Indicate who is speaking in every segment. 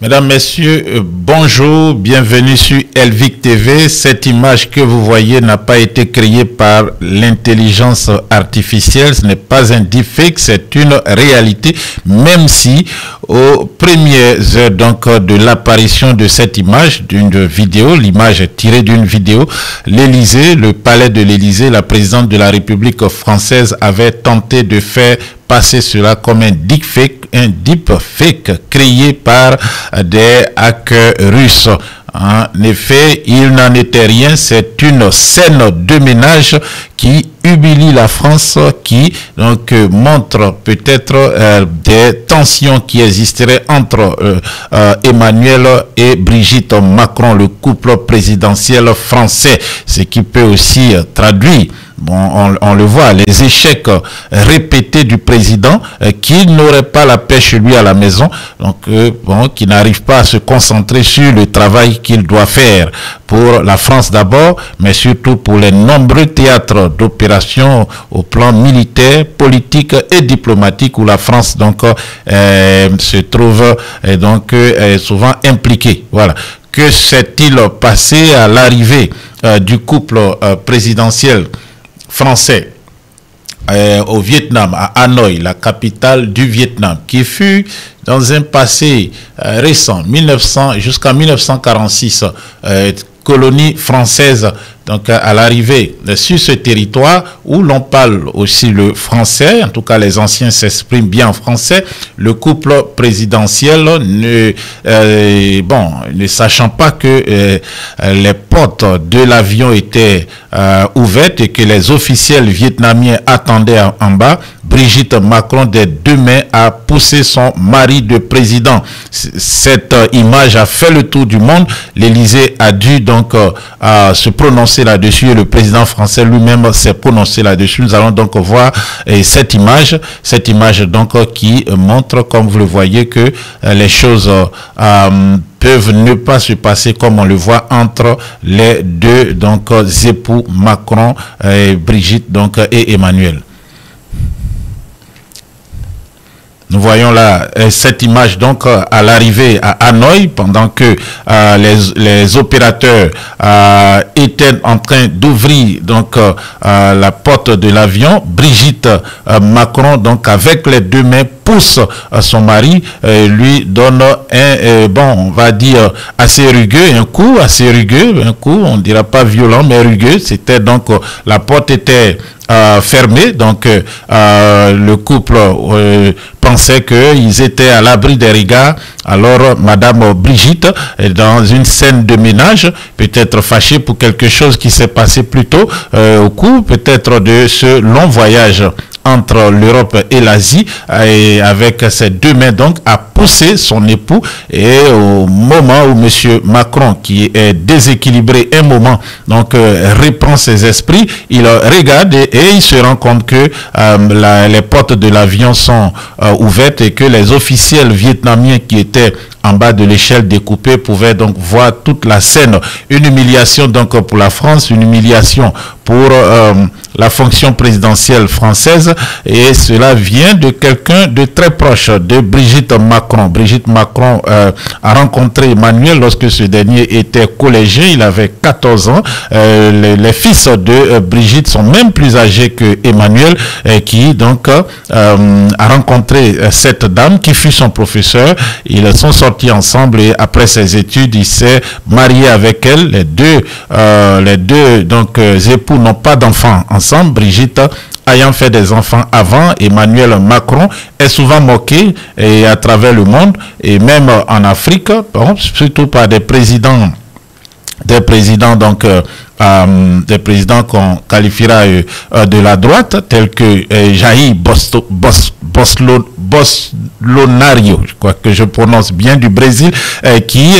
Speaker 1: Mesdames, Messieurs, bonjour, bienvenue sur Elvic TV. Cette image que vous voyez n'a pas été créée par l'intelligence artificielle, ce n'est pas un deepfake, c'est une réalité, même si aux premières heures donc de l'apparition de cette image, d'une vidéo, l'image est tirée d'une vidéo, l'Élysée, le palais de l'Élysée, la présidente de la République française avait tenté de faire passer cela comme un deepfake créé par des hackers russes. En effet, il n'en était rien, c'est une scène de ménage qui humilie la France, qui donc montre peut-être des tensions qui existeraient entre Emmanuel et Brigitte Macron, le couple présidentiel français, ce qui peut aussi traduire, bon, on le voit, les échecs répétés du président qui n'aurait pas la paix chez lui à la maison, donc bon, qui n'arrive pas à se concentrer sur le travail qu'il doit faire pour la France d'abord, mais surtout pour les nombreux théâtres d'opération au plan militaire, politique et diplomatique où la France donc se trouve donc souvent impliquée. Voilà. Que s'est-il passé à l'arrivée du couple présidentiel français au Vietnam, à Hanoï, la capitale du Vietnam, qui fut dans un passé récent, 1900 jusqu'à 1946, colonie française, donc à l'arrivée sur ce territoire où l'on parle aussi le français, en tout cas les anciens s'expriment bien en français, le couple présidentiel ne sachant pas que les portes de l'avion étaient ouvertes et que les officiels vietnamiens attendaient en bas, Brigitte Macron des deux mains a poussé son mari de président. Cette image a fait le tour du monde. L'Élysée a dû donc se prononcer là-dessus et le président français lui-même s'est prononcé là-dessus. Nous allons donc voir cette image donc qui montre, comme vous le voyez, que les choses peuvent ne pas se passer comme on le voit entre les deux donc époux Macron, Brigitte donc et Emmanuel. Nous voyons là cette image donc à l'arrivée à Hanoï pendant que les opérateurs étaient en train d'ouvrir donc la porte de l'avion. Brigitte Macron donc avec les deux mains pousse son mari, lui donne un on va dire assez rugueux, un coup, on ne dira pas violent mais rugueux. C'était donc la porte était fermée, donc le couple pensait qu'ils étaient à l'abri des regards. Alors Madame Brigitte, dans une scène de ménage, peut-être fâchée pour quelque chose qui s'est passé plus tôt au cours peut-être de ce long voyage entre l'Europe et l'Asie, et avec ses deux mains donc a poussé son époux, et au moment où monsieur Macron, qui est déséquilibré un moment, donc reprend ses esprits, il regarde et il se rend compte que les portes de l'avion sont ouvertes et que les officiels vietnamiens qui étaient en bas de l'échelle découpée pouvaient donc voir toute la scène. Une humiliation donc pour la France, une humiliation pour la fonction présidentielle française, et cela vient de quelqu'un de très proche de Brigitte Macron. Brigitte Macron a rencontré Emmanuel lorsque ce dernier était collégien, il avait 14 ans. Les fils de Brigitte sont même plus âgés que Emmanuel, qui donc a rencontré cette dame qui fut son professeur. Ils sont sortis ensemble et après ses études, il s'est marié avec elle. Les deux donc époux n'ont pas d'enfants ensemble. Brigitte ayant fait des enfants avant, Emmanuel Macron est souvent moqué et à travers le monde et même en Afrique, bon, surtout par des présidents donc des présidents qu'on qualifiera de la droite, tels que Jair Bolsonaro, je crois que je prononce bien, du Brésil, qui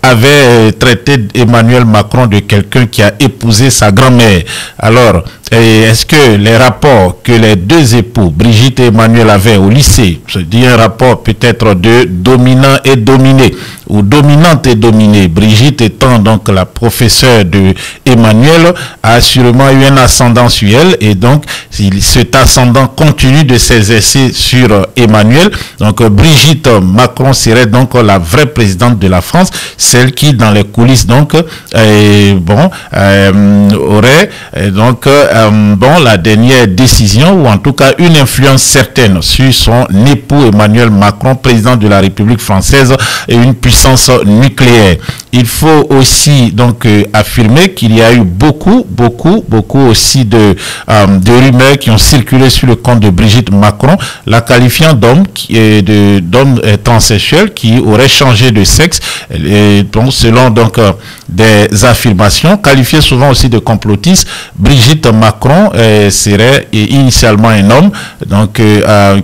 Speaker 1: avait traité Emmanuel Macron de quelqu'un qui a épousé sa grand-mère. Alors, est-ce que les rapports que les deux époux, Brigitte et Emmanuel, avaient au lycée, je dis un rapport peut-être de dominant et dominé, ou dominante et dominée, Brigitte étant donc la professeure de Emmanuel, a assurément eu un ascendant sur elle, et donc cet ascendant continue de s'exercer sur Emmanuel. Donc Brigitte Macron serait donc la vraie présidente de la France, celle qui dans les coulisses donc aurait donc la dernière décision, ou en tout cas une influence certaine sur son époux Emmanuel Macron, président de la République française, et une puissance nucléaire. Il faut aussi donc affirmer qu'il y a eu beaucoup aussi de rumeurs qui ont circulé sur le compte de Brigitte Macron, la qualifiant d'homme transsexuel qui aurait changé de sexe, et donc selon donc des affirmations qualifiées souvent aussi de complotiste. Brigitte Macron serait initialement un homme, donc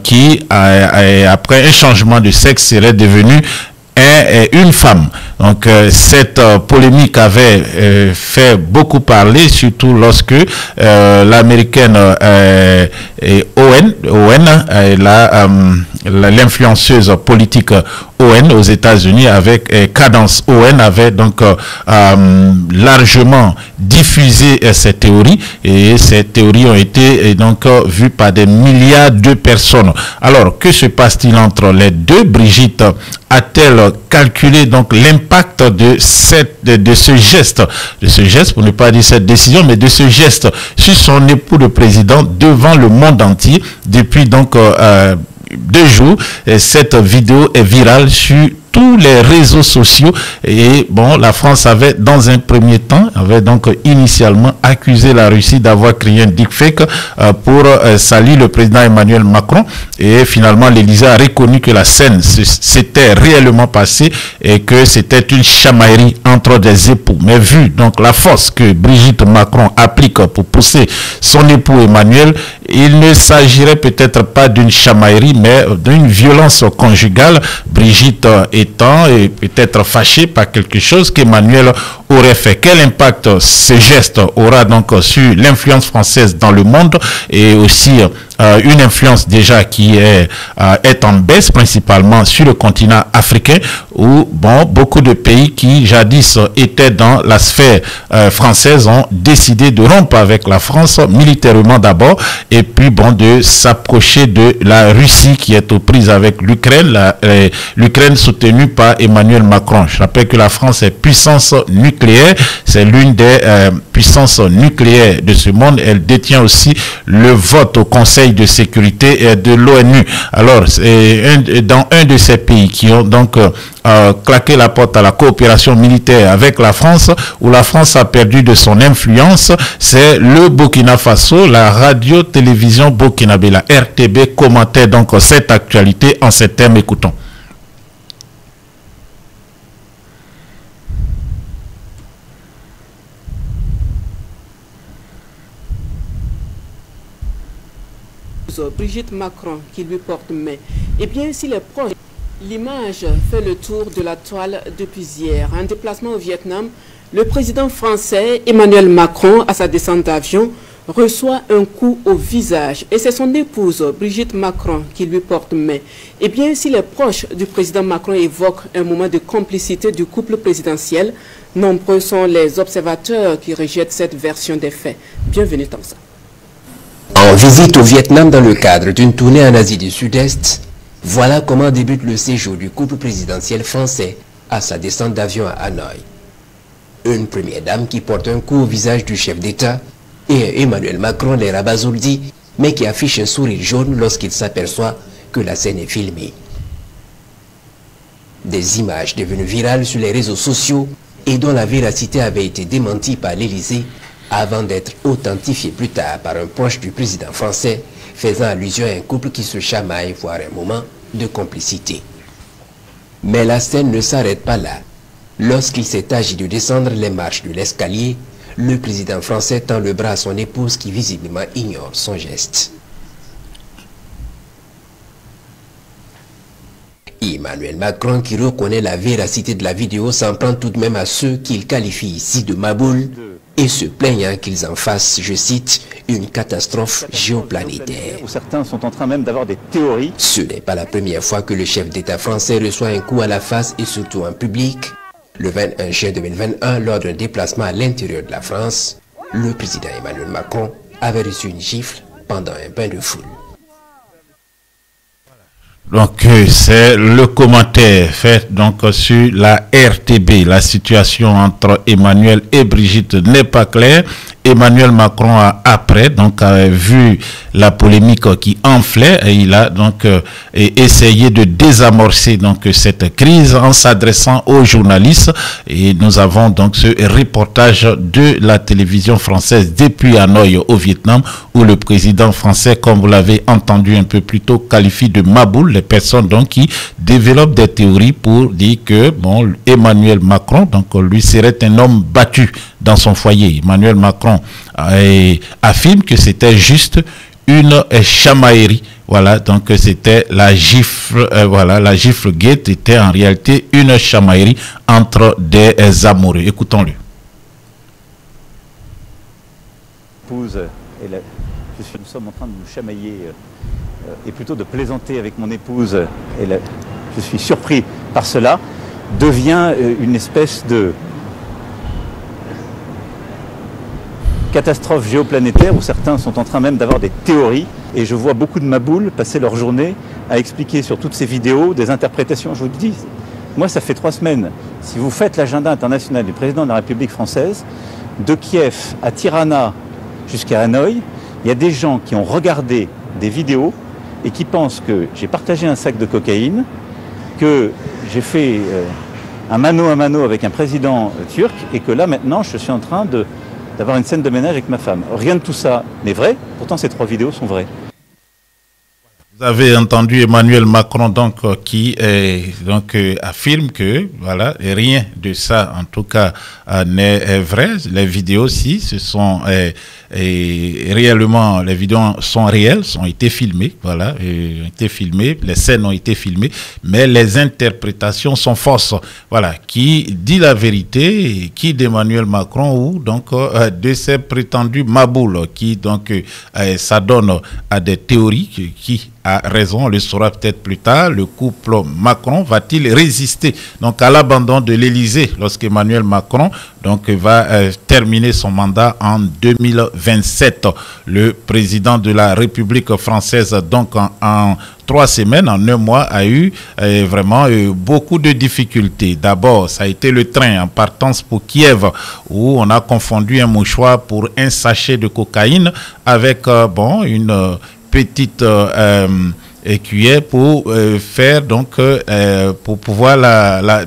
Speaker 1: qui après un changement de sexe serait devenu une femme. Donc cette polémique avait fait beaucoup parler, surtout lorsque l'américaine l'influenceuse politique Owen aux États-Unis avec Cadence Owen avait donc largement diffusé ces théories, et ces théories ont été donc vues par des milliards de personnes. Alors que se passe-t-il entre les deux? Brigitte a-t-elle calculé donc l'impact de ce geste pour ne pas dire cette décision, mais de ce geste sur son époux de président devant le monde entier depuis donc 2 jours? Cette vidéo est virale sur tous les réseaux sociaux, et la France avait dans un premier temps donc initialement accusé la Russie d'avoir créé un deepfake pour salir le président Emmanuel Macron, et finalement l'Élysée a reconnu que la scène s'était réellement passée et que c'était une chamaillerie entre des époux. Mais vu donc la force que Brigitte Macron applique pour pousser son époux Emmanuel, il ne s'agirait peut-être pas d'une chamaillerie mais d'une violence conjugale, Brigitte étant et peut-être fâchée par quelque chose qu'Emmanuel aurait fait. Quel impact ce geste aura donc sur l'influence française dans le monde, et aussi une influence déjà qui est en baisse, principalement sur le continent africain, où beaucoup de pays qui jadis étaient dans la sphère française ont décidé de rompre avec la France militairement d'abord, et puis de s'approcher de la Russie qui est aux prises avec l'Ukraine, l'Ukraine soutenue par Emmanuel Macron. Je rappelle que la France est puissance nucléaire, c'est l'une des puissances nucléaires de ce monde. Elle détient aussi le vote au Conseil de sécurité de l'ONU. Alors, dans un de ces pays qui ont donc claqué la porte à la coopération militaire avec la France, où la France a perdu de son influence, c'est le Burkina Faso. La radio-télévision burkinabé, la RTB, commentait donc cette actualité en ces termes. Écoutons.
Speaker 2: Brigitte Macron qui lui porte main. Eh bien, s'il est proche, l'image fait le tour de la toile depuis hier. En déplacement au Vietnam, le président français Emmanuel Macron, à sa descente d'avion, reçoit un coup au visage. Et c'est son épouse, Brigitte Macron, qui lui porte main. Eh bien, si les proches du président Macron évoquent un moment de complicité du couple présidentiel, nombreux sont les observateurs qui rejettent cette version des faits. Bienvenue dans ça.
Speaker 3: En visite au Vietnam dans le cadre d'une tournée en Asie du Sud-Est, voilà comment débute le séjour du couple présidentiel français à sa descente d'avion à Hanoï. Une première dame qui porte un coup au visage du chef d'État et Emmanuel Macron l'air abasourdi, mais qui affiche un sourire jaune lorsqu'il s'aperçoit que la scène est filmée. Des images devenues virales sur les réseaux sociaux et dont la véracité avait été démentie par l'Élysée avant d'être authentifiée plus tard par un proche du président français, faisant allusion à un couple qui se chamaille, voire un moment de complicité. Mais la scène ne s'arrête pas là. Lorsqu'il s'est agi de descendre les marches de l'escalier, le président français tend le bras à son épouse qui visiblement ignore son geste. Emmanuel Macron, qui reconnaît la véracité de la vidéo, s'en prend tout de même à ceux qu'il qualifie ici de maboules, et se plaignant qu'ils en fassent, je cite, une catastrophe géoplanétaire.
Speaker 4: Certains sont en train même d'avoir des théories.
Speaker 3: Ce n'est pas la première fois que le chef d'État français reçoit un coup à la face et surtout en public. Le 21 juin 2021, lors d'un déplacement à l'intérieur de la France, le président Emmanuel Macron avait reçu une gifle pendant un bain de foule.
Speaker 1: Donc c'est le commentaire fait donc sur la RTB. La situation entre Emmanuel et Brigitte n'est pas claire. Emmanuel Macron après donc a vu la polémique qui enflait et il a donc essayé de désamorcer donc cette crise en s'adressant aux journalistes, et nous avons donc ce reportage de la télévision française depuis Hanoï au Vietnam, où le président français, comme vous l'avez entendu un peu plus tôt, qualifie de maboule les personnes donc qui développent des théories pour dire que bon, Emmanuel Macron donc lui serait un homme battu dans son foyer. Emmanuel Macron affirme que c'était juste une chamaillerie. Voilà, donc c'était la gifle, la gifle guette était en réalité une chamaillerie entre des amoureux. Écoutons-le.
Speaker 4: Nous sommes en train de nous chamailler et plutôt de plaisanter avec mon épouse, et je suis surpris par cela, devient une espèce de catastrophe géoplanétaire où certains sont en train même d'avoir des théories, et je vois beaucoup de maboules passer leur journée à expliquer sur toutes ces vidéos des interprétations. Je vous le dis, moi ça fait 3 semaines, si vous faites l'agenda international du président de la République française, de Kiev à Tirana jusqu'à Hanoï, il y a des gens qui ont regardé des vidéos et qui pensent que j'ai partagé un sac de cocaïne, que j'ai fait un mano à mano avec un président turc, et que là maintenant je suis en train d'avoir une scène de ménage avec ma femme. Rien de tout ça n'est vrai, pourtant ces 3 vidéos sont vraies.
Speaker 1: Vous avez entendu Emmanuel Macron donc qui affirme que voilà, rien de ça en tout cas n'est vrai. Les vidéos aussi, ce sont réellement, les vidéos sont réelles, ont été filmées, voilà, ont été filmées, les scènes ont été filmées, mais les interprétations sont fausses. Voilà, qui dit la vérité, qui d'Emmanuel Macron ou donc de ces prétendus maboules qui donc s'adonnent à des théories qui a raison, on le saura peut-être plus tard. Le couple Macron va-t-il résister donc à l'abandon de l'Élysée lorsqu'Emmanuel Macron donc va terminer son mandat en 2027? Le président de la République française donc en 3 semaines, en 1 mois, a eu vraiment beaucoup de difficultés. D'abord, ça a été le train en partance pour Kiev, où on a confondu un mouchoir pour un sachet de cocaïne avec une petite cuillère pour faire donc pour pouvoir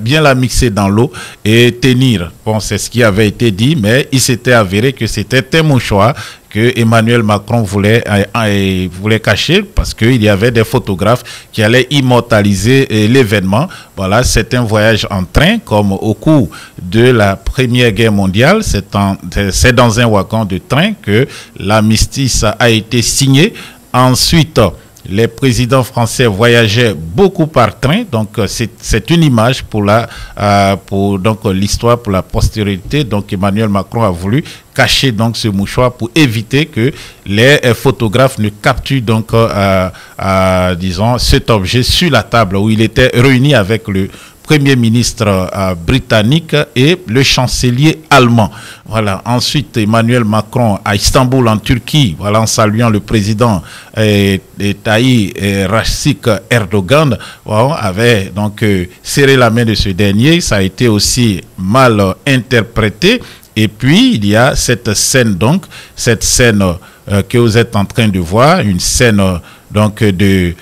Speaker 1: bien la mixer dans l'eau et tenir. Bon, c'est ce qui avait été dit, mais il s'était avéré que c'était un mouchoir que Emmanuel Macron voulait cacher, parce qu'il y avait des photographes qui allaient immortaliser l'événement. Voilà, c'est un voyage en train, comme au cours de la Première Guerre mondiale. C'est dans un wagon de train que l'armistice a été signé. Ensuite, les présidents français voyageaient beaucoup par train, donc c'est une image pour l'histoire, pour la postérité. Donc Emmanuel Macron a voulu cacher donc ce mouchoir pour éviter que les photographes ne capturent donc disons cet objet sur la table où il était réuni avec le Premier ministre britannique et le chancelier allemand. Voilà. Ensuite, Emmanuel Macron à Istanbul en Turquie, voilà, en saluant le président Tayyip Recep Erdogan, voilà, avait donc serré la main de ce dernier. Ça a été aussi mal interprété. Et puis il y a cette scène que vous êtes en train de voir, une scène donc de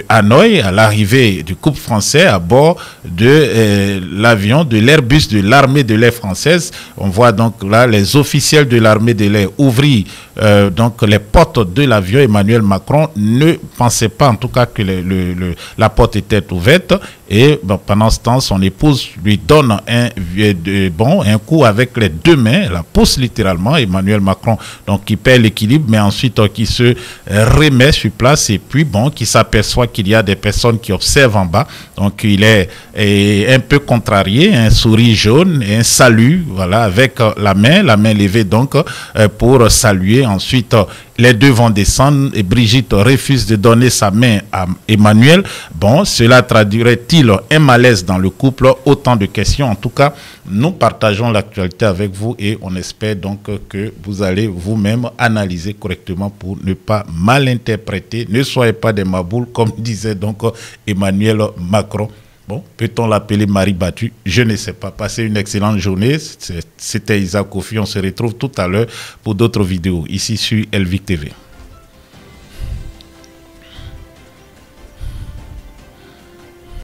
Speaker 1: Hanoï, à l'arrivée du couple français à bord de l'avion de l'Airbus de l'armée de l'air française. On voit donc là les officiels de l'armée de l'air ouvrir donc les portes de l'avion. Emmanuel Macron ne pensait pas en tout cas que la porte était ouverte, et pendant ce temps son épouse lui donne un coup avec les 2 mains, la pousse littéralement. Emmanuel Macron donc qui perd l'équilibre, mais ensuite qui se remet sur place et puis bon, qui s'aperçoit qu'il y a des personnes qui observent en bas. Donc il est un peu contrarié, un sourire jaune et un salut, voilà, avec la main levée donc pour saluer. Ensuite, les deux vont descendre et Brigitte refuse de donner sa main à Emmanuel. Bon, cela traduirait-il un malaise dans le couple? Autant de questions. En tout cas, nous partageons l'actualité avec vous et on espère donc que vous allez vous-même analyser correctement pour ne pas mal interpréter. Ne soyez pas des maboules, comme disait donc Emmanuel Macron. Bon, peut-on l'appeler Marie battue? Je ne sais pas. Passez une excellente journée. C'était Isaac Kofi. On se retrouve tout à l'heure pour d'autres vidéos ici sur Elvic TV.